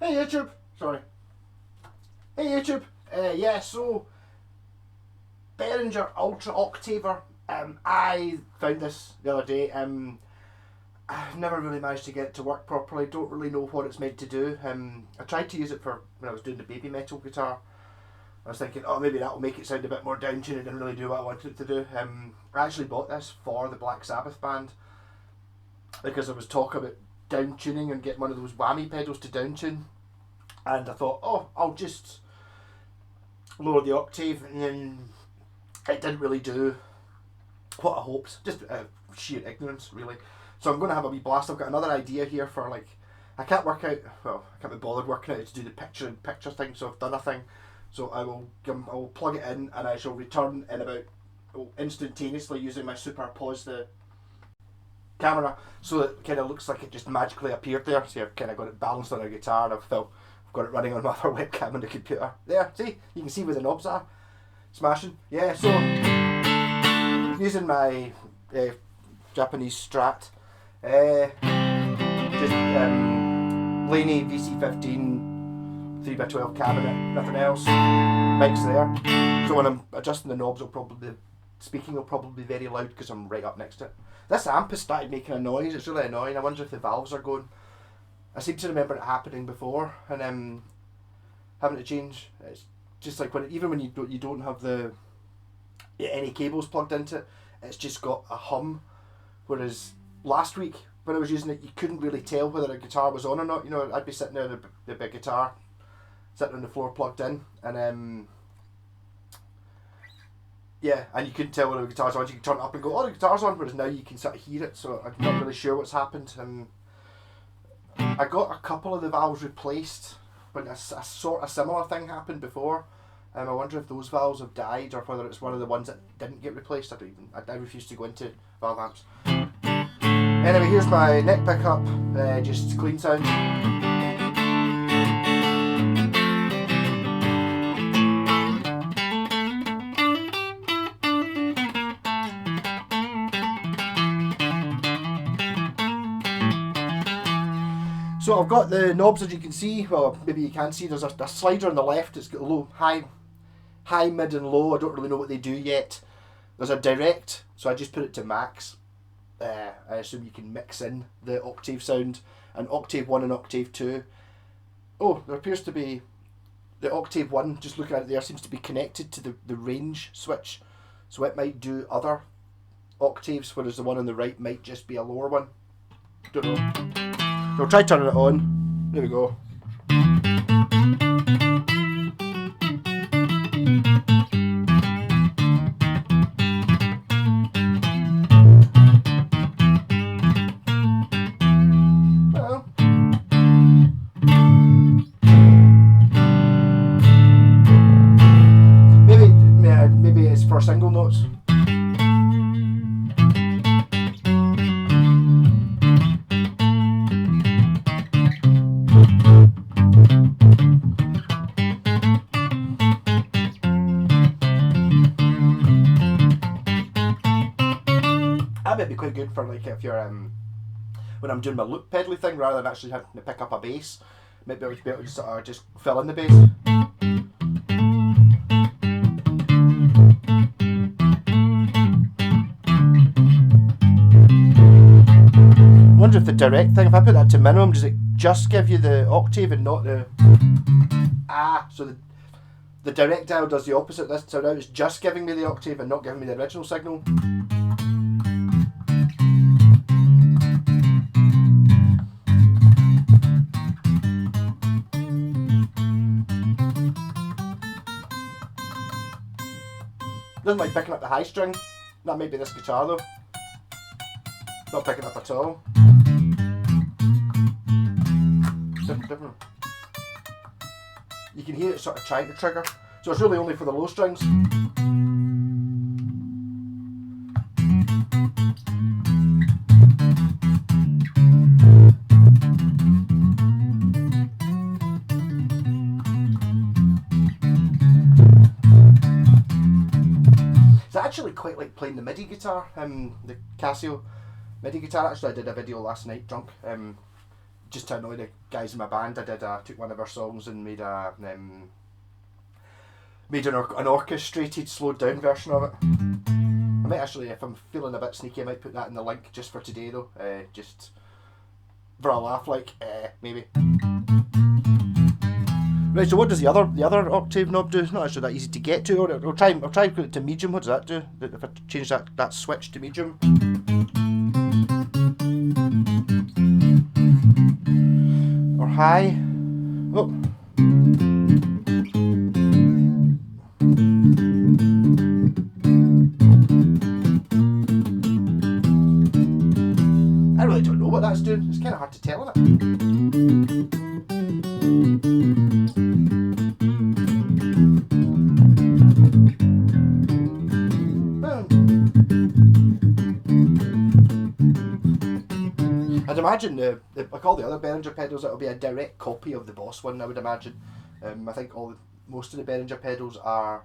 Hey YouTube, sorry. Hey YouTube, yeah, so Behringer Ultra Octaver. I found this the other day. I've never really managed to get it to work properly. Don't really know what it's meant to do. I tried to use it for when I was doing the baby metal guitar. I was thinking, oh, maybe that'll make it sound a bit more down tuned. It didn't really do what I wanted it to do. I actually bought this for the Black Sabbath band because there was talk about down tuning and getting one of those whammy pedals to down tune. And I thought, oh, I'll just lower the octave, and then it didn't really do what I hoped. Just sheer ignorance, really. So I'm going to have a wee blast. I've got another idea here for, like, I can't be bothered working out how to do the picture thing, so I've done a thing. So I will plug it in, and I shall return in about instantaneously using my super pause the camera, so it kind of looks like it just magically appeared there. See, I've kind of got it balanced on a guitar, and I've got it running on my other webcam on the computer. There, see, you can see where the knobs are. Smashing. Yeah, so using my Japanese Strat, just Laney VC15 3x12 cabinet, nothing else. Mic's there. So when I'm adjusting the knobs, speaking will probably be very loud because I'm right up next to it. This amp has started making a noise. It's really annoying. I wonder if the valves are going. I seem to remember it happening before, and having to change. It's just like even when you don't have any cables plugged into it, it's just got a hum. Whereas last week when I was using it, you couldn't really tell whether a guitar was on or not. You know, I'd be sitting there with the big guitar, sitting on the floor plugged in, and yeah, and you couldn't tell whether the guitar's on. You could turn it up and go, oh, the guitar's on, whereas now you can sort of hear it. So I'm not really sure what's happened. I got a couple of the valves replaced, but a sort of similar thing happened before. I wonder if those valves have died or whether it's one of the ones that didn't get replaced. I refuse to go into valve amps. Anyway, here's my neck pickup, just clean sound. So I've got the knobs, as you can see. Well, maybe you can't see. There's a slider on the left. It's got low, high, mid, and low. I don't really know what they do yet. There's a direct, so I just put it to max. I assume you can mix in the octave sound, and octave 1 and octave 2. Oh, there appears to be the octave 1. Just looking at it there, seems to be connected to the range switch, so it might do other octaves, whereas the one on the right might just be a lower one. Don't know. I'll try turning it on. There we go. Well. Maybe it's for single notes. That might be quite good for, like, if you're when I'm doing my loop pedally thing, rather than actually having to pick up a bass. Maybe I would be able to sort of just fill in the bass. I wonder if the direct thing, if I put that to minimum, does it just give you the octave and not the so the direct dial does the opposite. This, so now it's just giving me the octave and not giving me the original signal. Doesn't like picking up the high string. That might be this guitar though. Not picking up at all. Different. You can hear it sort of trying to trigger. So it's really only for the low strings. I actually quite like playing the MIDI guitar, the Casio MIDI guitar. Actually, I did a video last night, drunk, just to annoy the guys in my band, I took one of our songs and made an orchestrated, slowed down version of it. I might actually, if I'm feeling a bit sneaky, I might put that in the link just for today though, just for a laugh, like, maybe. Right, so what does the other octave knob do? It's not actually that easy to get to. I'll try and put it to medium. What does that do? If I change that switch to medium. Or high. Oh. I really don't know what that's doing. It's kind of hard to tell, isn't it? I'd imagine like all the other Behringer pedals, it'll be a direct copy of the Boss one, I would imagine. I think most of the Behringer pedals are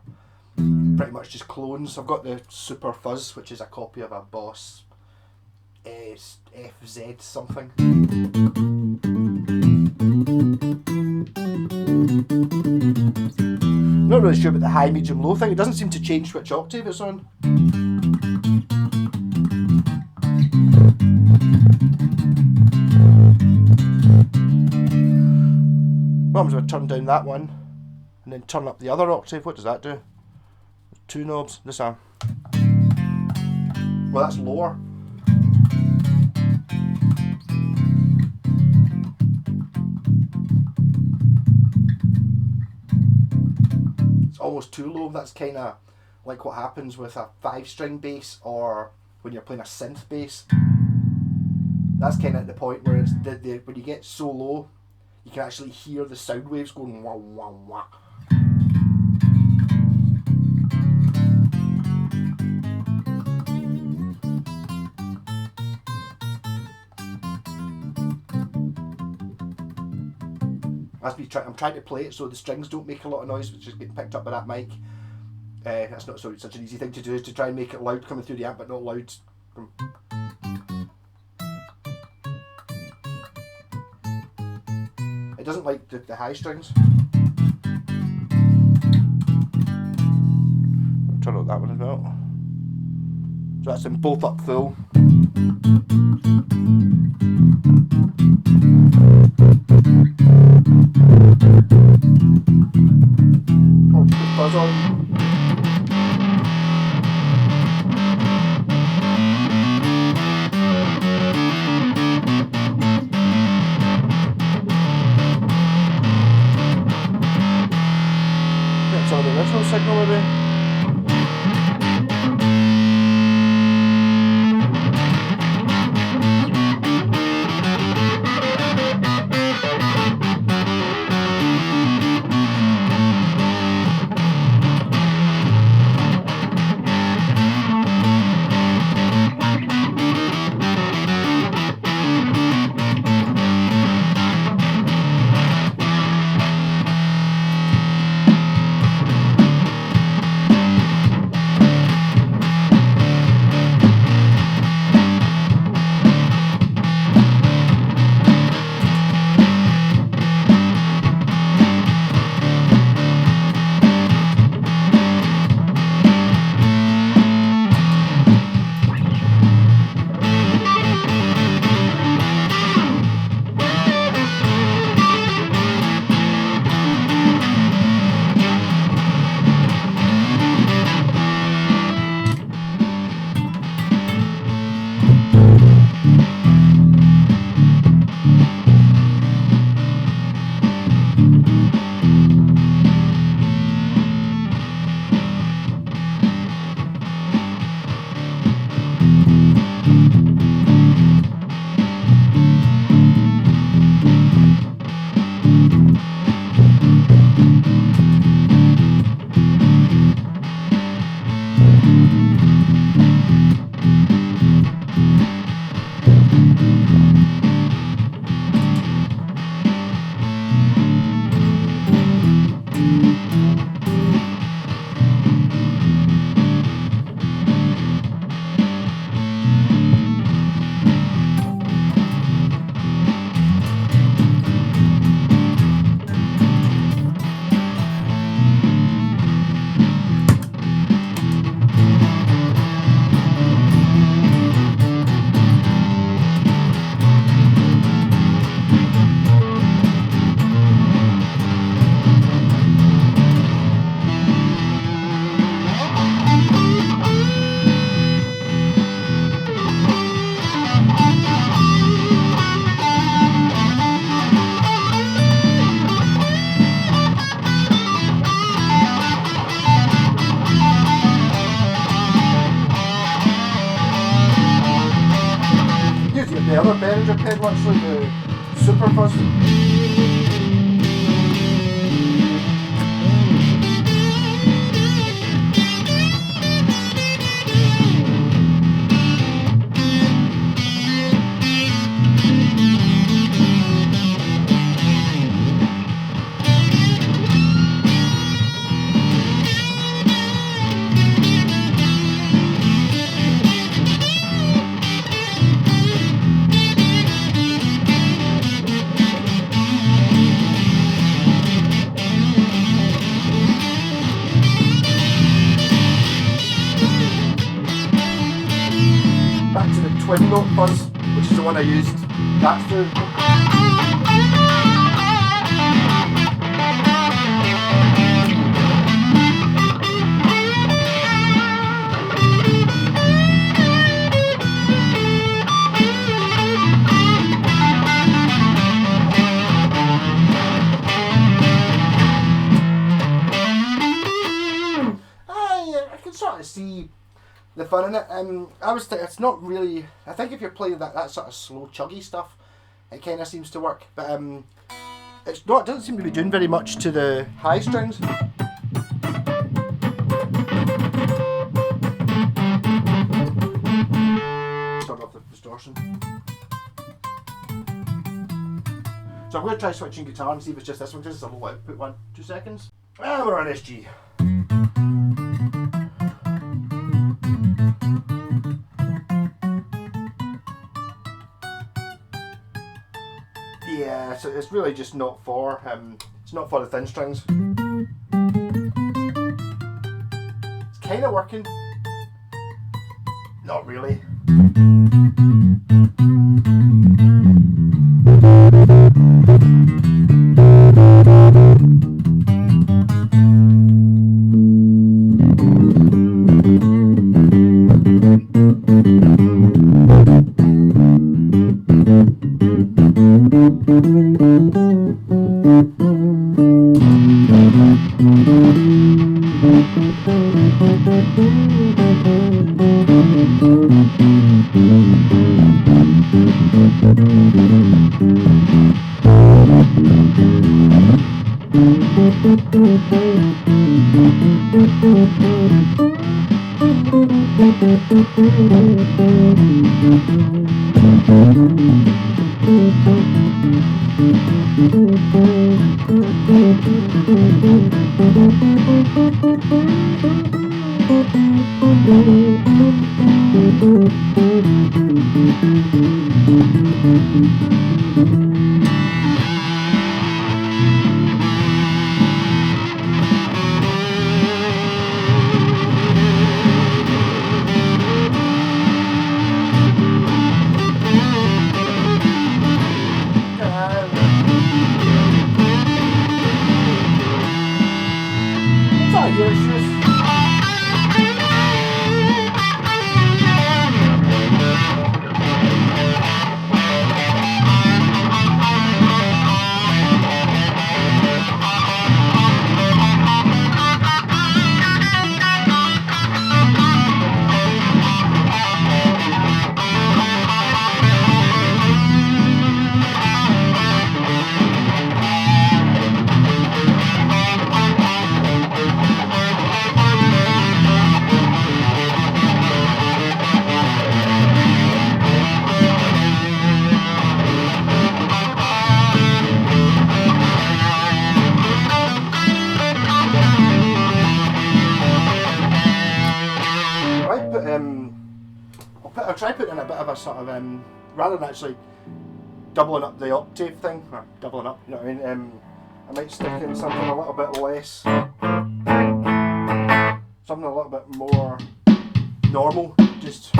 pretty much just clones. I've got the Super Fuzz, which is a copy of a Boss FZ something. Not really sure about the high, medium, low thing. It doesn't seem to change which octave it's on. What happens if I turn down that one and then turn up the other octave? What does that do? Two knobs. This arm. Well, that's lower. It's almost too low. That's kind of like what happens with a 5-string bass or when you're playing a synth bass. That's kind of at the point where it's when you get so low, you can actually hear the sound waves going wah wah wah. I'm trying to play it so the strings don't make a lot of noise, which is getting picked up by that mic. That's not such an easy thing to do, is to try and make it loud coming through the amp, but not loud. It doesn't like the high strings. I'll turn up that one as well. So that's them both up full. Oh, put buzz on. Get some of the original signal maybe. much like the super fuzz. Back to the twin note fuzz, which is the one I used. That's the. I can sort of see the fun in it. It's not really. I think if you're playing that sort of slow, chuggy stuff, it kind of seems to work. But it's not. It doesn't seem to be doing very much to the high strings. Turn off the distortion. So I'm going to try switching guitar and see if it's just this one. This is a low output one. 2 seconds. And we're on SG. Yeah, so it's really just not for it's not for the thin strings. It's kind of working. Not really. I'll try putting in a bit of a sort of rather than actually doubling up the octave thing, or doubling up, you know what I mean? I might stick in something a little bit less, something a little bit more normal, just.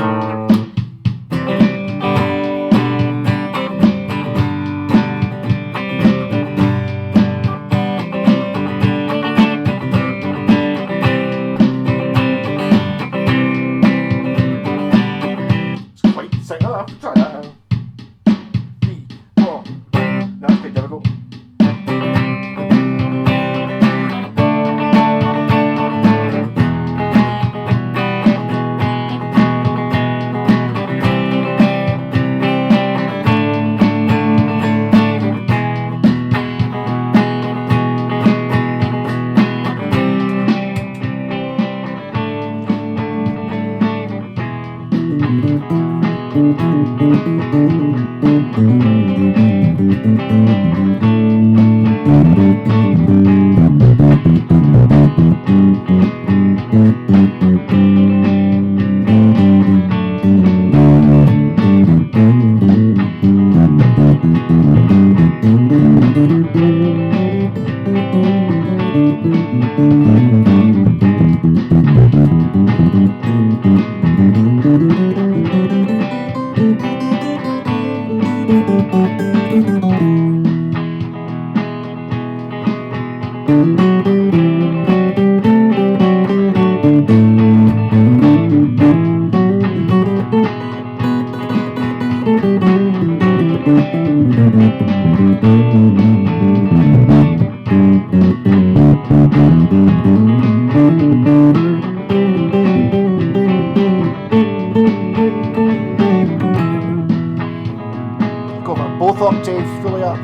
I'll have to try that. 3, 4. That's quite difficult. Go for both octaves fully up.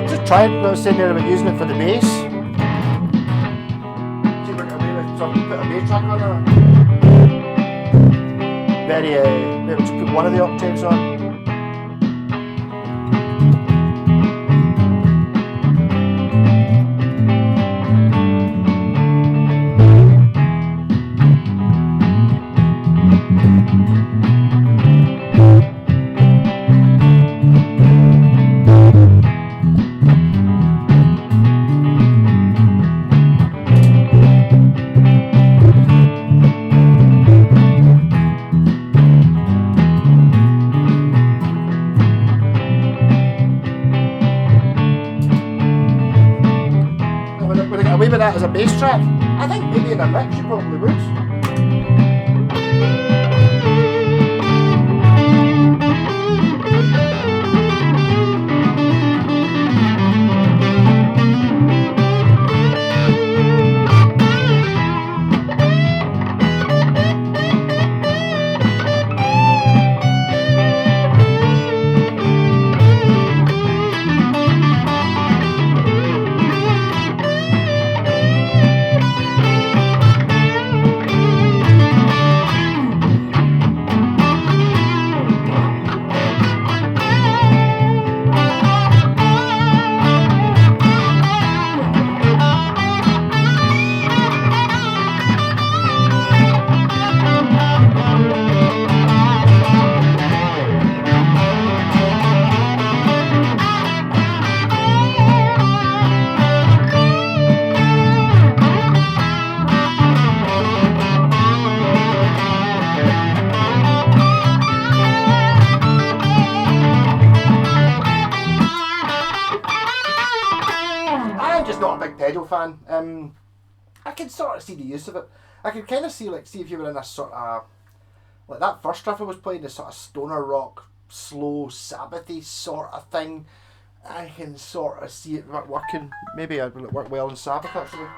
Just try it. I was saying there about using it for the bass. See if I can put a bass track on it. Maybe just put one of the octaves on. Away with that as a bass track. I think maybe in a mix you probably would. pedal fan. I can sort of see the use of it. I can kind of see if you were in a sort of like that first riff I was playing, the sort of stoner rock, slow Sabbathy sort of thing. I can sort of see it working. Maybe it would work well in Sabbath actually.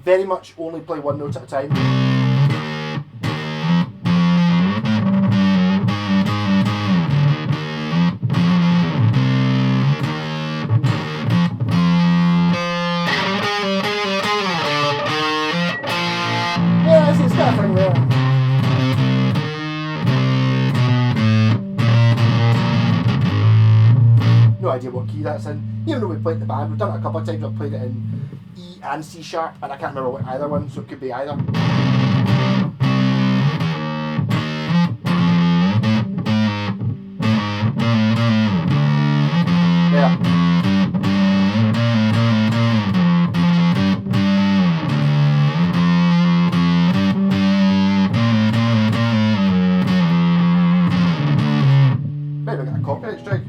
Very much only play one note at a time. Yeah, it's got a thing there. No idea what key that's in. Even though we played the band, we've done it a couple of times. I've played it in E and C sharp, and I can't remember what either one, so it could be either. Yeah. Maybe I got a copyright strike.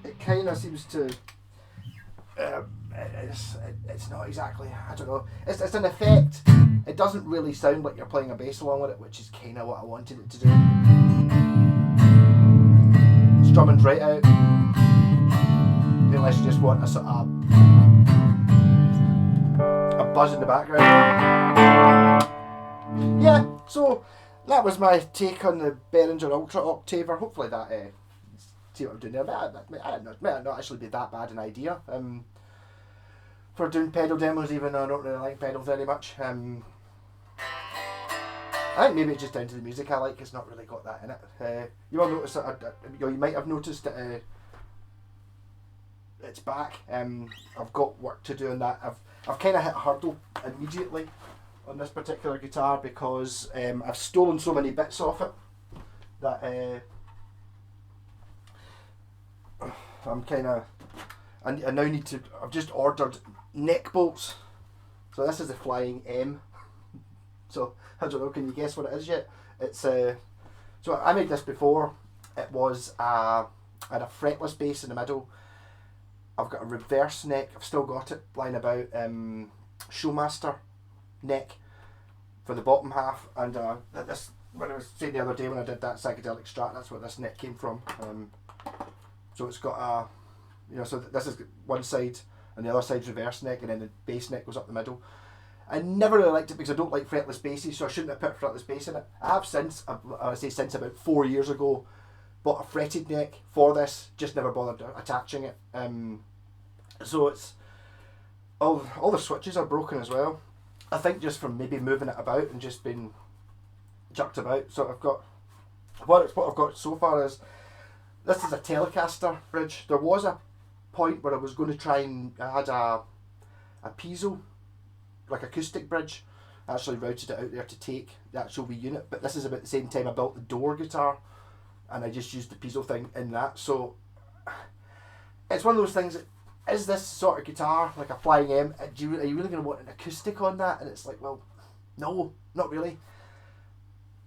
It kind of seems to. It's not exactly. I don't know. It's an effect. It doesn't really sound like you're playing a bass along with it, which is kind of what I wanted it to do. Strumming's right out. Unless you just want a sort of a buzz in the background. Yeah. So that was my take on the Behringer Ultra Octaver. Hopefully that. See what I'm doing there. It might not actually be that bad an idea for doing pedal demos, even though I don't really like pedals very much. I think maybe it's just down to the music I like. It's not really got that in it. You will notice that you might have noticed that it's back. I've got work to do on that. I've kind of hit a hurdle immediately on this particular guitar because I've stolen so many bits off it that. I'm kind of. I now need to. I've just ordered neck bolts. So this is a flying M. So I don't know. Can you guess what it is yet? It's so I made this before. It was had a fretless bass in the middle. I've got a reverse neck. I've still got it lying about. Showmaster neck for the bottom half, and this when I was saying the other day when I did that psychedelic strat, that's where this neck came from. So it's got a, so this is one side and the other side's reverse neck, and then the bass neck goes up the middle. I never really liked it because I don't like fretless basses, so I shouldn't have put fretless bass in it. I have since, I say since about 4 years ago, bought a fretted neck for this, just never bothered attaching it. So it's, all the switches are broken as well. I think just from maybe moving it about and just being jerked about. So I've got, what I've got so far is, this is a Telecaster bridge. There was a point where I was going to try and I had a piezo, like acoustic bridge. I actually routed it out there to take the actual wee unit, but this is about the same time I built the door guitar, and I just used the piezo thing in that. So it's one of those things. Is this sort of guitar like a flying M? Are you really going to want an acoustic on that? And it's like, well, no, not really.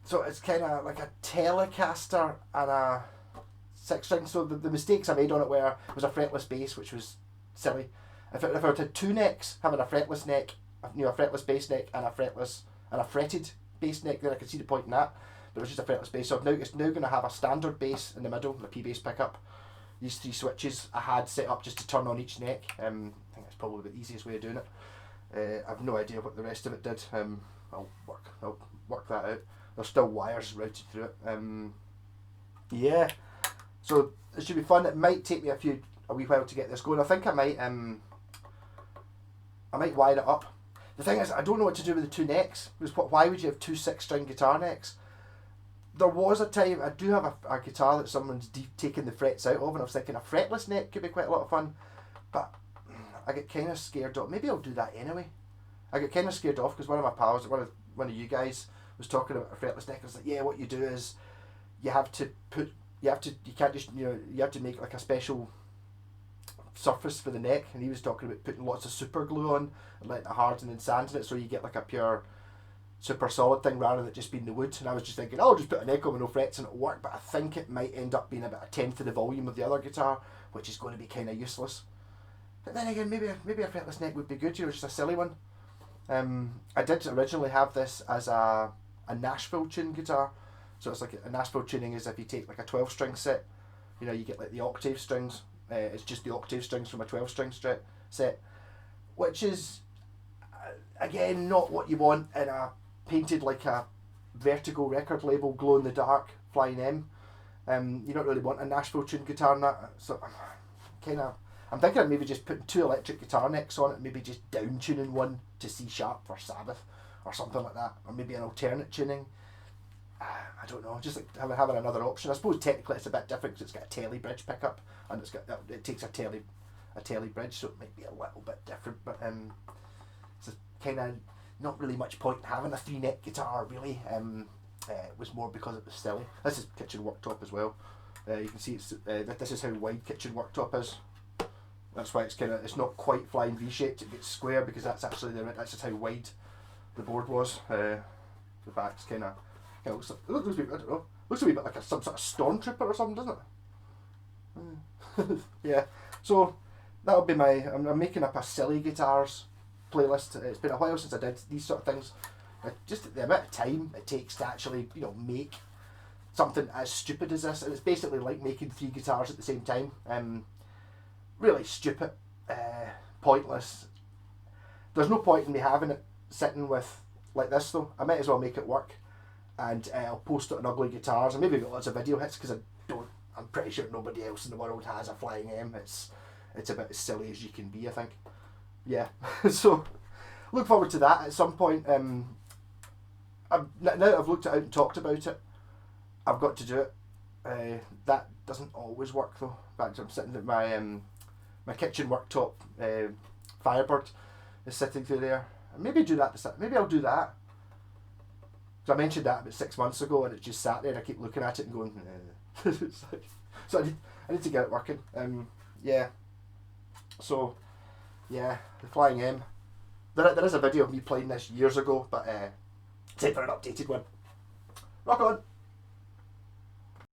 So it's kind of like a Telecaster and a 6-string. So the mistakes I made on it were, it was a fretless bass, which was silly. If I had two necks, having a fretless neck, a fretless bass neck and a fretless and a fretted bass neck, then I could see the point in that. But it was just a fretless bass. So it's now going to have a standard bass in the middle, the P bass pickup. These 3 switches I had set up just to turn on each neck. I think that's probably the easiest way of doing it. I have no idea what the rest of it did. I'll work that out. There's still wires routed through it. Yeah. So it should be fun. It might take me a wee while to get this going. I think I might wire it up. The thing is, I don't know what to do with the 2 necks. Because why would you have 2 6-string guitar necks? There was a time, I do have a guitar that someone's taken the frets out of, and I was thinking a fretless neck could be quite a lot of fun, but I get kind of scared off. Maybe I'll do that anyway. I get kind of scared off because one of my pals, one of you guys, was talking about a fretless neck. I was like, yeah, what you do is you have to put you can't just, you have to make like a special surface for the neck, and he was talking about putting lots of super glue on and letting it harden and sanding it so you get like a pure super solid thing rather than it just being the wood. And I was just thinking, oh, I'll just put a neck on with no frets and it'll work, but I think it might end up being about a tenth of the volume of the other guitar, which is going to be kind of useless. But then again, maybe a fretless neck would be good, just a silly one. I did originally have this as a Nashville tune guitar. So it's like a Nashville tuning is if you take like a 12-string set, you get like the octave strings. It's just the octave strings from a 12-string set, which is, again, not what you want in a painted like a Vertigo record label glow in the dark Flying M. You don't really want a Nashville tune guitar in that. So I'm thinking of maybe just putting 2 electric guitar necks on it, maybe just down tuning one to C sharp for Sabbath or something like that, or maybe an alternate tuning. I don't know, just like having another option. I suppose technically it's a bit different because it's got a telly bridge pickup and it takes a telly bridge, so it might be a little bit different. But it's kind of not really much point in having a 3-neck guitar really. It was more because it was silly. This is kitchen worktop as well. You can see this is how wide kitchen worktop is. That's why it's not quite flying V-shaped. It gets square because that's just how wide the board was. The back's kind of looks like, I don't know. Looks a wee bit like some sort of stormtrooper or something, doesn't it? Yeah. So that'll be I'm making up a silly guitars playlist. It's been a while since I did these sort of things. Just the amount of time it takes to actually make something as stupid as this, and it's basically like making 3 guitars at the same time. Really stupid, pointless. There's no point in me having it sitting with like this though. I might as well make it work, and I'll post it on Ugly Guitars and maybe get lots of video hits because I'm pretty sure nobody else in the world has a Flying M. It's about as silly as you can be, I think. Yeah. So look forward to that at some point. Now that I've looked at it out and talked about it, I've got to do it. That doesn't always work though. In fact, I'm sitting at my kitchen worktop. Firebird is sitting through there. Maybe do that. Maybe I'll do that. So I mentioned that about 6 months ago, and it just sat there. And I keep looking at it and going, it's like, so I need to get it working. Yeah. So, yeah, the Flying M. There is a video of me playing this years ago, but time for an updated one. Rock on.